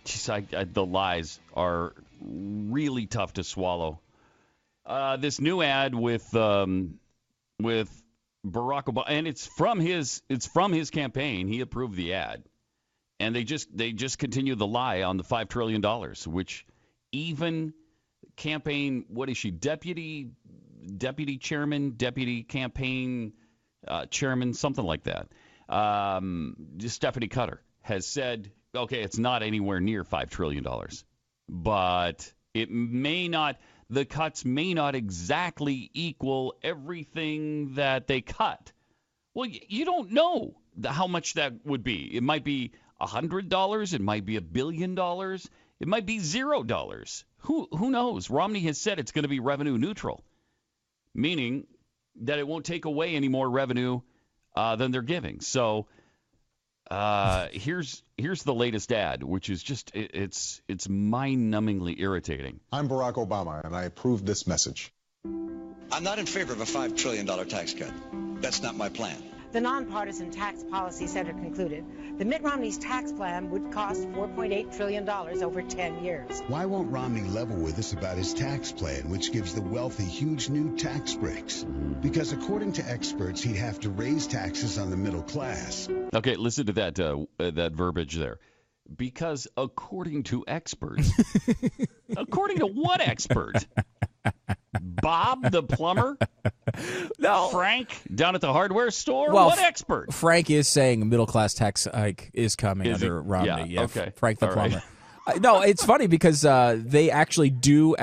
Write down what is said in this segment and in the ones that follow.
The lies are really tough to swallow. This new ad with Barack Obama, and it's from his campaign. He approved the ad, and they just continue the lie on the $5 trillion, which even campaign, what is she, deputy chairman, deputy campaign chairman, something like that. Stephanie Cutter has said, okay, it's not anywhere near $5 trillion, but it may not. The cuts may not exactly equal everything that they cut. Well, you don't know how much that would be. It might be $100. It might be $1 billion. It might be $0. Who knows? Romney has said it's going to be revenue neutral, meaning that it won't take away any more revenue than they're giving. So here's the latest ad, which is just it's mind-numbingly irritating. I'm Barack Obama, and I approve this message. I'm not in favor of a $5 trillion tax cut. That's not my plan. The Nonpartisan Tax Policy Center concluded that Mitt Romney's tax plan would cost $4.8 trillion over 10 years. Why won't Romney level with us about his tax plan, which gives the wealthy huge new tax breaks? Because according to experts, he'd have to raise taxes on the middle class. Okay, listen to that verbiage there. Because according to experts, according to what expert? Bob the plumber? No. Frank down at the hardware store? Well, what expert? Frank is saying a middle-class tax hike is coming under Romney. Yeah, okay. Frank the All plumber. Right. No, it's funny because they actually do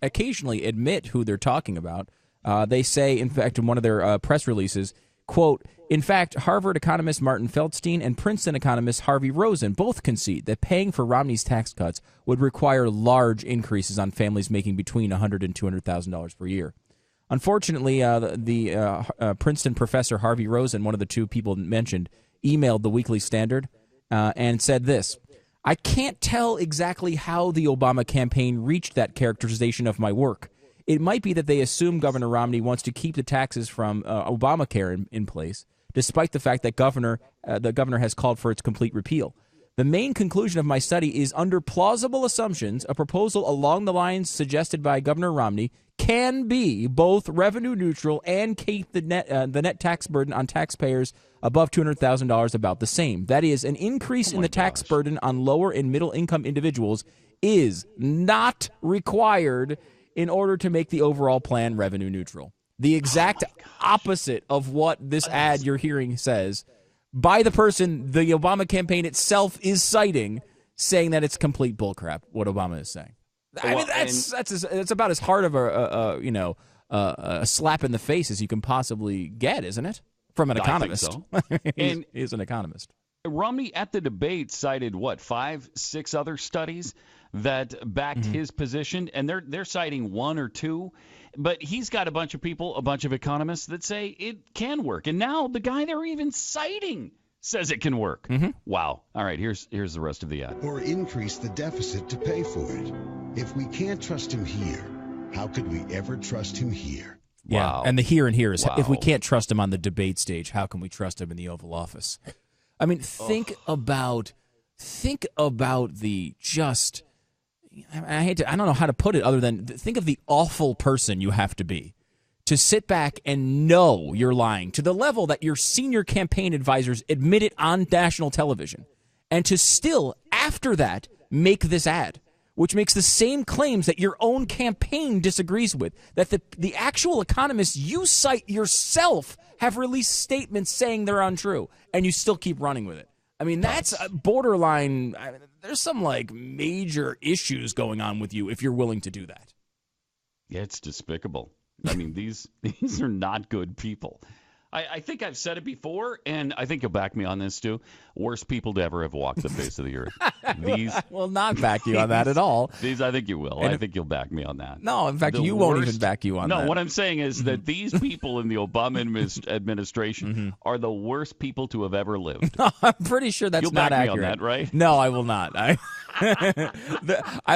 occasionally admit who they're talking about. They say, in fact, in one of their press releases, quote, in fact, Harvard economist Martin Feldstein and Princeton economist Harvey Rosen both concede that paying for Romney's tax cuts would require large increases on families making between $100,000 and $200,000 per year. Unfortunately, the Princeton professor Harvey Rosen, one of the two people mentioned, emailed the Weekly Standard and said this: I can't tell exactly how the Obama campaign reached that characterization of my work. It might be that they assume Governor Romney wants to keep the taxes from Obamacare in place, despite the fact that the governor has called for its complete repeal. The main conclusion of my study is, under plausible assumptions, a proposal along the lines suggested by Governor Romney can be both revenue neutral and keep the net tax burden on taxpayers above $200,000 about the same. That is, an increase in the tax burden on lower and middle income individuals is not required in order to make the overall plan revenue neutral. The exact opposite of what this ad you're hearing says by the person the Obama campaign itself is citing, saying that it's complete bullcrap, what Obama is saying. I mean, that's about as hard of a slap in the face as you can possibly get, isn't it? From an economist. I think so. He's an economist. Romney at the debate cited, 5, 6 other studies that backed his position, and they're citing 1 or 2. But he's got a bunch of people, a bunch of economists that say it can work. And now the guy they're even citing says it can work. Wow. All right, here's the rest of the ad. Or increase the deficit to pay for it. If we can't trust him here, how could we ever trust him here? Yeah, Wow. and the here and here is, Wow. if we can't trust him on the debate stage, how can we trust him in the Oval Office? I mean, think about the just, I don't know how to put it other than think of the awful person you have to be to sit back and know you're lying to the level that your senior campaign advisors admit it on national television, and to still, after that, make this ad, which makes the same claims that your own campaign disagrees with, that the actual economists you cite yourself have released statements saying they're untrue, and you still keep running with it. I mean, that's borderline. There's some major issues going on with you if you're willing to do that. Yeah, it's despicable. I mean, these are not good people. I think I've said it before, and I think you'll back me on this too. Worst people to ever have walked the face of the earth. These I will not back you on that at all. These, I think you will. I think you'll back me on that. No, in fact, you won't even back you on that. No, what I'm saying is that these people in the Obama administration are the worst people to have ever lived. I'm pretty sure that's You'll not back accurate. me on that, right? No, I will not. I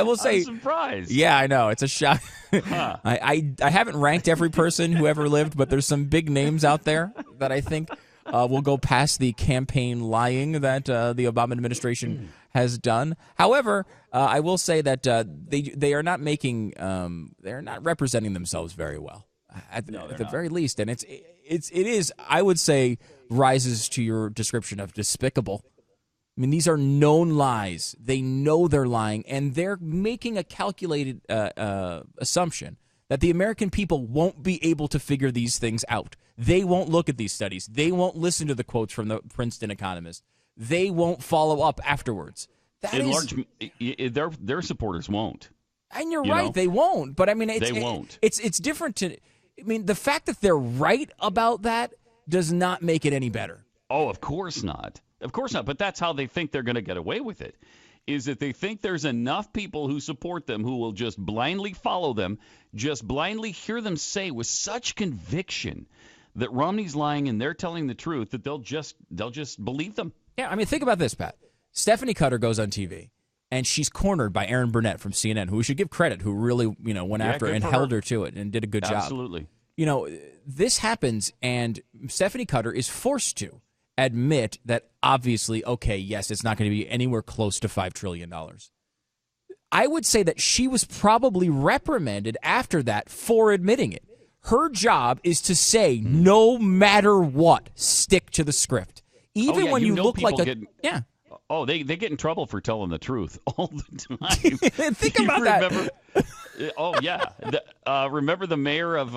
will say. I'm surprised. Yeah, I know. It's a shock. Huh. I haven't ranked every person who ever lived, but there's some big names out there that I think will go past the campaign lying that the Obama administration has done. However, I will say that they are not making they're not representing themselves very well at the very least, and it is I would say rises to your description of despicable. I mean, these are known lies. They know they're lying, and they're making a calculated assumption that the American people won't be able to figure these things out. They won't look at these studies. They won't listen to the quotes from the Princeton economist. They won't follow up afterwards. Their supporters won't. And you're right, they won't. But I mean, they won't. It's different to. I mean, the fact that they're right about that does not make it any better. Oh, of course not. Of course not. But that's how they think they're going to get away with it. Is that they think there's enough people who support them who will just blindly follow them, just blindly hear them say with such conviction that Romney's lying and they're telling the truth that they'll just believe them. Yeah, I mean, think about this, Pat. Stephanie Cutter goes on TV, and she's cornered by Aaron Burnett from CNN, who we should give credit, who really went after her and held her to it and did a good job. Absolutely. This happens, and Stephanie Cutter is forced to admit that obviously, okay, yes, it's not going to be anywhere close to $5 trillion. I would say that she was probably reprimanded after that for admitting it. Her job is to say, no matter what, stick to the script. Even when you look like a... Yeah. Oh, they get in trouble for telling the truth all the time. Think about that. Oh yeah. Remember the mayor of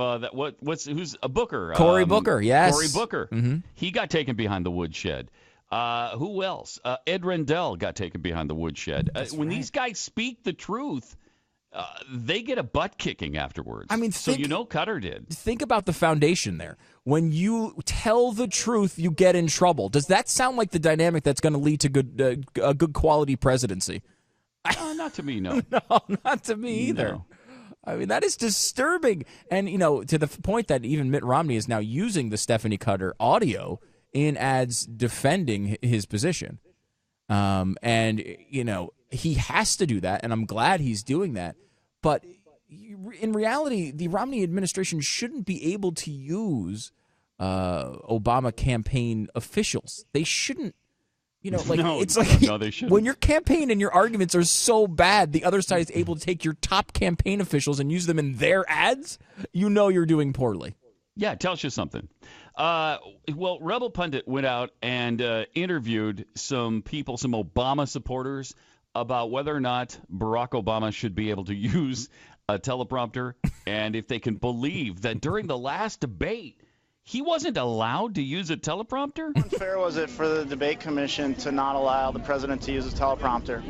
who's a Booker? Cory Booker. Yes. Cory Booker. Mm-hmm. He got taken behind the woodshed. Who else? Ed Rendell got taken behind the woodshed. When these guys speak the truth, they get a butt kicking afterwards. I mean, Cutter did. Think about the foundation there. When you tell the truth, you get in trouble. Does that sound like the dynamic that's going to lead to a good quality presidency? Not to me, no. No, not to me either. No. I mean, that is disturbing. And, to the point that even Mitt Romney is now using the Stephanie Cutter audio in ads defending his position. And, he has to do that, and I'm glad he's doing that. But in reality, the Romney administration shouldn't be able to use Obama campaign officials. They shouldn't. No, they shouldn't. When your campaign and your arguments are so bad, the other side is able to take your top campaign officials and use them in their ads, you're doing poorly. Yeah, it tells you something. Well, Rebel Pundit went out and interviewed some people, some Obama supporters, about whether or not Barack Obama should be able to use a teleprompter, and if they can believe that during the last debate, he wasn't allowed to use a teleprompter? How unfair was it for the debate commission to not allow the president to use a teleprompter?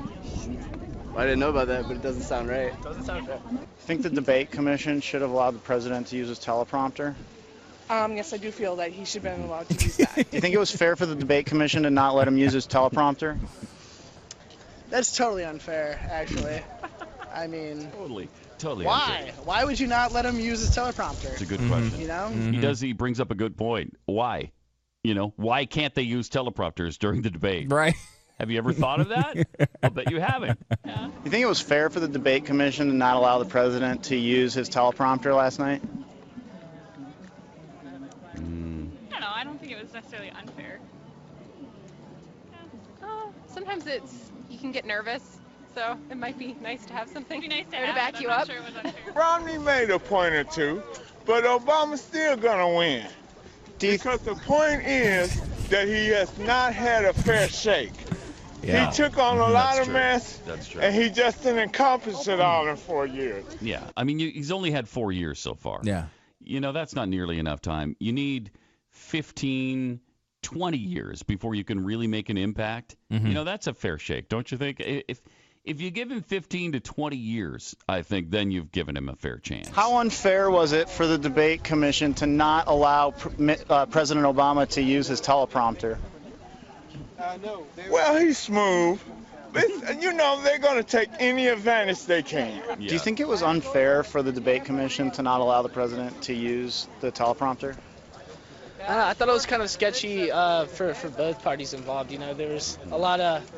I didn't know about that, but it doesn't sound right. I think the debate commission should have allowed the president to use his teleprompter. Yes, I do feel that he should have been allowed to use that. Do you think it was fair for the debate commission to not let him use his teleprompter? That's totally unfair, actually. I mean... Totally why? unfair. Why would you not let him use his teleprompter? It's a good question. Mm-hmm. He brings up a good point. Why? Why can't they use teleprompters during the debate? Right. Have you ever thought of that? I'll bet you haven't. Yeah. You think it was fair for the debate commission to not allow the president to use his teleprompter last night? I don't know. I don't think it was necessarily unfair. Sometimes you can get nervous, so it might be nice to have something to back you up. Sure it was unfair. Romney made a point or two, but Obama's still gonna win. Because the point is that he has not had a fair shake. Yeah. He took on a lot of mess, That's true. and he just didn't accomplish it all in 4 years. Yeah, I mean, he's only had 4 years so far. Yeah. That's not nearly enough time. You need 15, 20 years before you can really make an impact. Mm-hmm. That's a fair shake, don't you think? If you give him 15 to 20 years, I think then you've given him a fair chance. How unfair was it for the debate commission to not allow President Obama to use his teleprompter? Well, he's smooth. They're going to take any advantage they can. Yeah. Do you think it was unfair for the debate commission to not allow the president to use the teleprompter? I don't know, I thought it was kind of sketchy for both parties involved. There was a lot of,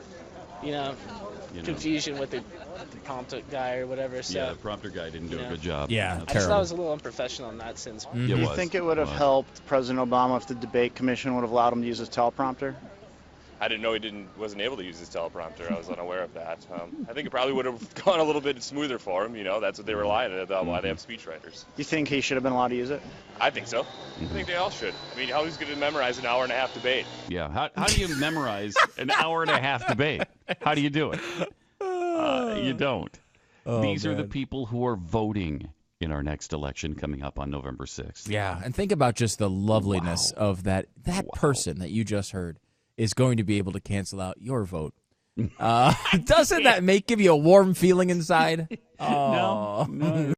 confusion with the prompter guy or whatever. So, Yeah, the prompter guy didn't do a good job. Yeah, I just thought it was a little unprofessional in that sense. Mm-hmm. Do you think it would have helped President Obama if the debate commission would have allowed him to use his teleprompter? I didn't know wasn't able to use his teleprompter. I was unaware of that. I think it probably would have gone a little bit smoother for him. That's what they rely on, why they have speechwriters. You think he should have been allowed to use it? I think so. I think they all should. I mean, how he's going to memorize an hour-and-a-half debate? Yeah. How do you memorize an hour-and-a-half debate? How do you do it? You don't. These are the people who are voting in our next election coming up on November 6th. Yeah, and think about just the loveliness of that person that you just heard is going to be able to cancel out your vote. Doesn't that give you a warm feeling inside? No.